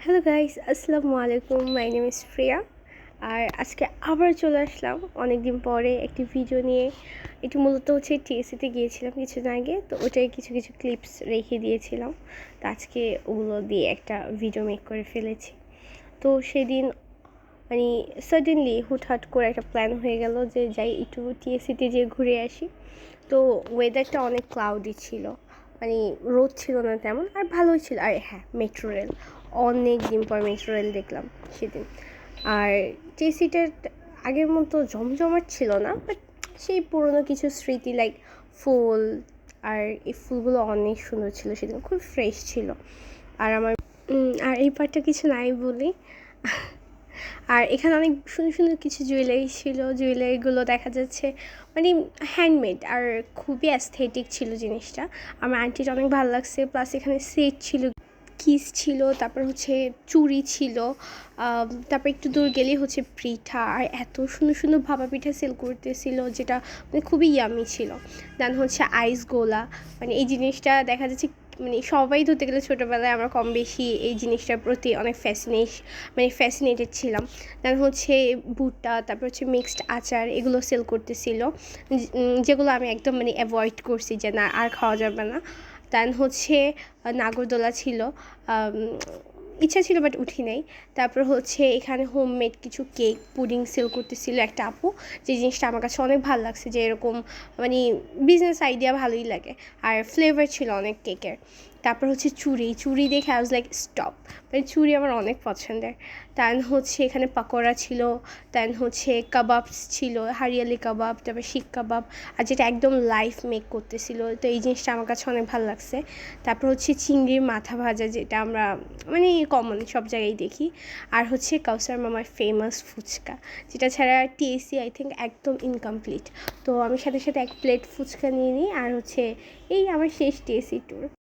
Hello guys, আসসালামু আলাইকুম। My name is প্রিয়া। আর আজকে আবার চলে আসলাম অনেক দিন পরে একটি ভিডিও নিয়ে। এটি মূলত হচ্ছে টিএসসিতে গিয়েছিলাম কিছুদিন আগে, তো ওটাই কিছু কিছু ক্লিপস রেখে দিয়েছিলাম। তো আজকে ওগুলো দিয়ে একটা ভিডিও মেক করে ফেলেছি। তো সেদিন মানে সাডেনলি হুটহাট করে একটা প্ল্যান হয়ে গেল যে যাই একটু টিএসসিতে যেয়ে ঘুরে আসি। তো ওয়েদারটা অনেক ক্লাউডি ছিল, মানে রোদ ছিল না তেমন, আর ভালোই ছিল। আর হ্যাঁ, মেট্রো রেল, অনেক দিন পর মেট্রো রেল দেখলাম সেদিন। আর টিএসসিটা আগের মতো জমজমাট ছিল না, বাট সেই পুরনো কিছু স্মৃতি, লাইক ফুল। আর এই ফুলগুলো অনেক সুন্দর ছিল সেদিন, খুব ফ্রেশ ছিল। আর আমার আর এই পার্টটা কিছু নাই বলি। আর এখানে অনেক সুন্দর সুন্দর কিছু জুয়েলারি ছিল। জুয়েলারিগুলো দেখা যাচ্ছে মানে হ্যান্ডমেড, আর খুবই অ্যাস্থেটিক ছিল জিনিসটা। আমার আন্টির অনেক ভালো লাগছে। প্লাস এখানে সেট ছিল, কিস ছিল, তারপর হচ্ছে চুড়ি ছিল। তারপর একটু দূর গেলেই হচ্ছে পিঠা, আর এত সুন্দর সুন্দর ভাপা পিঠা সেল করতেছিল, যেটা মানে খুবই ইয়ামি ছিল। দেন হচ্ছে আইস গোলা, মানে এই জিনিসটা দেখা যাচ্ছে মানে সবাই ধরতে গেলে ছোটোবেলায় আমরা কম বেশি এই জিনিসটার প্রতি অনেক ফ্যাসিনেটেড ছিলাম। দেন হচ্ছে ভুট্টা, তারপর হচ্ছে মিক্সড আচার, এগুলো সেল করতেছিল, যেগুলো আমি একদম মানে অ্যাভয়েড করছি যে না, আর খাওয়া যাবে না। দেন হচ্ছে নাগরদোলা ছিল, ইচ্ছা ছিল বাট উঠি নাই। তারপর হচ্ছে এখানে হোমমেড কিছু কেক, পুডিং সেল করতেছিল একটা আপু, যে জিনিসটা আমার কাছে অনেক ভালো লাগছে, যে এরকম মানে বিজনেস আইডিয়া ভালোই লাগে। আর ফ্লেভার ছিল অনেক কেকের। তারপর হচ্ছে চুড়ি দেখে আই ওয়াজ লাইক স্টপ, মানে চুড়ি আমার অনেক পছন্দের। দেন হচ্ছে এখানে পাকোড়া ছিল। দেন হচ্ছে কাবাবস ছিল, হারিয়ালি কাবাব, তারপর শিক কাবাব, আর যেটা একদম লাইভ মেক করতেছিল। তো এই জিনিসটা আমার কাছে অনেক ভালো লাগছে। তারপর হচ্ছে চিংড়ির মাথা ভাজা, যেটা আমরা মানে কমন সব জায়গায় দেখি। আর হচ্ছে কাউসার মামার ফেমাস ফুচকা, যেটা ছাড়া টিএসসি আই থিঙ্ক একদম ইনকমপ্লিট। তো আমি সাথে সাথে এক প্লেট ফুচকা নিয়ে নিই, আর হচ্ছে এই আমার শেষ টিএসসি ট্যুর।